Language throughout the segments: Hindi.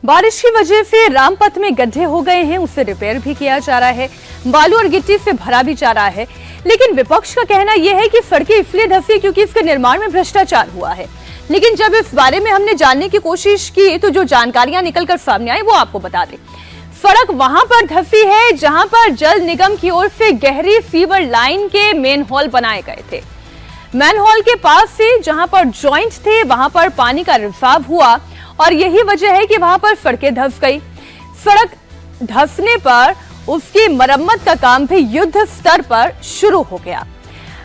बारिश की वजह से रामपथ में गड्ढे हो गए हैं, उसे रिपेयर भी किया जा रहा है, बालू और गिट्टी से भरा भी जा रहा है। लेकिन विपक्ष का कहना यह है कि सड़कें इसलिए धंसी क्योंकि इसके निर्माण में भ्रष्टाचार हुआ है। लेकिन जब इस बारे में हमने जानने की कोशिश की तो जो जानकारियां निकलकर सामने आई वो आपको बता दें। सड़क वहां पर धंसी है जहां पर जल निगम की ओर से गहरी सीवर लाइन के मेन होल बनाए गए थे। मैन होल के पास से जहां पर जॉइंट थे वहां पर पानी का रिसाव हुआ और यही वजह है कि वहां पर सड़कें धंस गई। सड़क धंसने पर उसकी मरम्मत का काम भी युद्ध स्तर पर शुरू हो गया।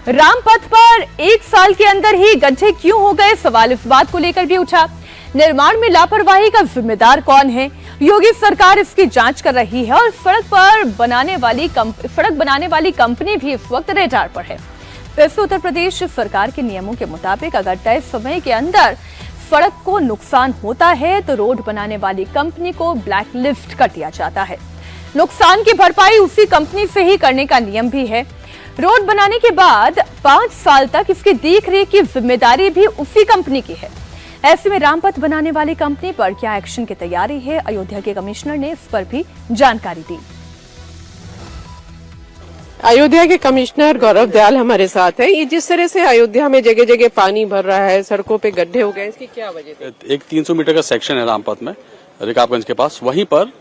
रामपथ पर 1 साल के अंदर ही गड्ढे क्यों हो गए, सवाल इस बात को लेकर भी उठा। निर्माण में लापरवाही का जिम्मेदार कौन है? योगी सरकार इसकी जांच कर रही है और सड़क बनाने वाली कंपनी भी इस वक्त रेडार पर है। वैसे उत्तर प्रदेश सरकार के नियमों के मुताबिक अगर तय समय के अंदर सड़क को नुकसान होता है तो रोड बनाने वाली कंपनी को ब्लैक लिस्ट कर दिया जाता है। नुकसान की भरपाई उसी कंपनी से ही करने का नियम भी है। रोड बनाने के बाद 5 साल तक इसकी देखरेख की जिम्मेदारी भी उसी कंपनी की है। ऐसे में रामपथ बनाने वाली कंपनी पर क्या एक्शन की तैयारी है, अयोध्या के कमिश्नर ने इस पर भी जानकारी दी। अयोध्या के कमिश्नर गौरव दयाल हमारे साथ है। ये जिस तरह से अयोध्या में जगह जगह पानी भर रहा है, सड़कों पे गड्ढे हो गए, इसकी क्या वजह है? एक 300 मीटर का सेक्शन है रामपथ में, रिकाबगंज के पास, वहीं पर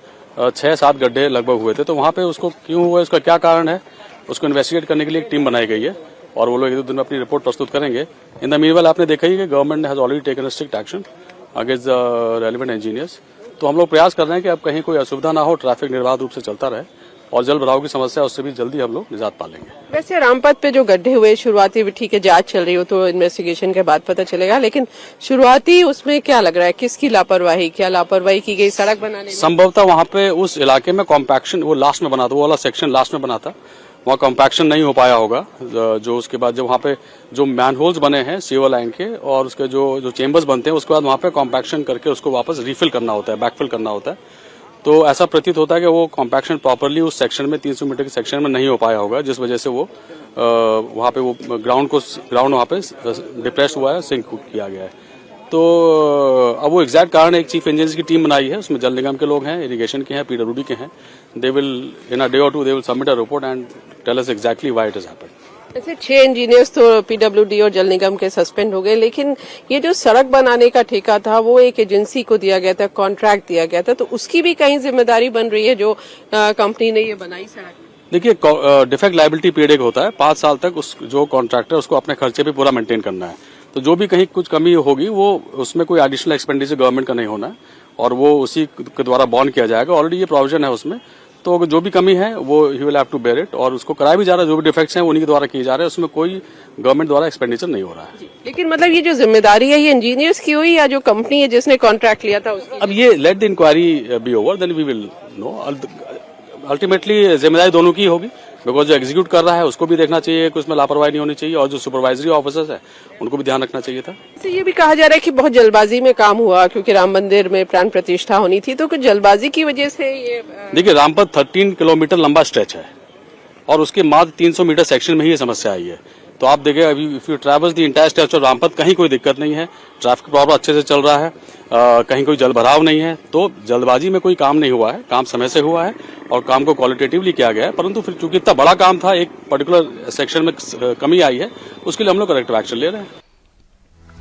6-7 गड्ढे लगभग हुए थे। तो वहां पे उसको क्यों हुआ, उसका क्या कारण है, उसको इन्वेस्टिगेट करने के लिए एक टीम बनाई गई है और वो लोग 1-2 दिन में अपनी रिपोर्ट प्रस्तुत करेंगे। इन द मीनवाइल आपने देखा ही कि government has already taken strict action against the relevant engineers. तो हम लोग प्रयास कर रहे हैं कि अब कहीं कोई असुविधा ना हो, ट्रैफिक निर्बाध रूप से चलता रहे और जल भराव की समस्या उससे भी जल्दी हम लोग निजात पा लेंगे। वैसे रामपथ पे जो गड्ढे हुए शुरुआती भी ठीक है, जांच चल रही हो तो इन्वेस्टिगेशन के बाद पता चलेगा, लेकिन शुरुआती उसमें क्या लग रहा है, किसकी लापरवाही, क्या लापरवाही की गई सड़क बनाने में? संभवतः वहां पे उस इलाके में कॉम्पैक्शन वो लास्ट में बना था, वो वाला सेक्शन लास्ट में बना था, वहाँ कॉम्पैक्शन नहीं हो पाया होगा। जो उसके बाद जब वहाँ पे जो मैनहोल्स बने हैं सीवर लाइन के और उसके जो चेम्बर्स बनते हैं उसके बाद वहाँ पे कॉम्पैक्शन करके उसको वापस रिफिल करना होता है, बैकफिल करना होता है। तो ऐसा प्रतीत होता है कि वो कॉम्पैक्शन प्रॉपरली उस सेक्शन में 300 मीटर के सेक्शन में नहीं हो पाया होगा, जिस वजह से वो वहाँ पे वो ग्राउंड वहाँ पे डिप्रेस हुआ है, सिंक किया गया है। तो अब वो एग्जैक्ट कारण एक चीफ इंजीनियर की टीम बनाई है, उसमें जल निगम के लोग हैं, इरिगेशन के हैं, पीडब्ल्यूडी के हैं। They will in a day और 2 they will submit a report and tell us exactly why it has happened. ऐसे 6 इंजीनियर्स तो पीडब्ल्यूडी और जल निगम के सस्पेंड हो गए, लेकिन ये जो सड़क बनाने का ठेका था वो एक एजेंसी को दिया गया था, कॉन्ट्रैक्ट दिया गया था, तो उसकी भी कहीं जिम्मेदारी बन रही है जो कंपनी ने ये बनाई सड़क? देखिए, डिफेक्ट लायबिलिटी पीरियड एक होता है, 5 साल तक उस जो कॉन्ट्रैक्टर उसको अपने खर्चे पे पूरा मेंटेन करना है। तो जो भी कहीं कुछ कमी होगी वो उसमें कोई एडिशनल एक्सपेंडिचर गवर्नमेंट का नहीं होना है और वो उसी के द्वारा बॉन्ड किया जाएगा। ऑलरेडी ये प्रोविजन है उसमें। तो जो भी कमी है वो he will have to bear it और उसको कराया भी जा रहा है। जो भी डिफेक्ट्स हैं उन्हीं के द्वारा किए जा रहे हैं, उसमें कोई गवर्नमेंट द्वारा एक्सपेंडिचर नहीं हो रहा है। लेकिन मतलब ये जो जिम्मेदारी है ये इंजीनियर्स की हुई या जो कंपनी है जिसने कॉन्ट्रैक्ट लिया था उसकी? अब ये let the inquiry be over then we will know. Ultimately जिम्मेदारी दोनों की होगी, बिकॉज जो एग्जीक्यूट कर रहा है उसको भी देखना चाहिए कि उसमें लापरवाही नहीं होनी चाहिए और जो सुपरवाइजरी ऑफिसर्स है उनको भी ध्यान रखना चाहिए था। ये भी कहा जा रहा है कि बहुत जल्दबाजी में काम हुआ क्योंकि राम मंदिर में प्राण प्रतिष्ठा होनी थी, तो कुछ जल्दबाजी की वजह से ये देखिए, रामपथ 13 किलोमीटर लंबा स्ट्रेच है और उसके मात्र 300 मीटर सेक्शन में ही ये समस्या आई है। तो आप देखें, अभी if you travel the entire stretch of Rampath कहीं कोई दिक्कत नहीं है, ट्रैफिक प्रॉपर अच्छे से चल रहा है, कहीं कोई जल भराव नहीं है। तो जल्दबाजी में कोई काम नहीं हुआ है, काम समय से हुआ है और काम को क्वालिटेटिवली किया गया है। परंतु फिर चूंकि इतना बड़ा काम था, एक पर्टिकुलर सेक्शन में कमी आई है, उसके लिए हम लोग करेक्टिव एक्शन ले रहे हैं।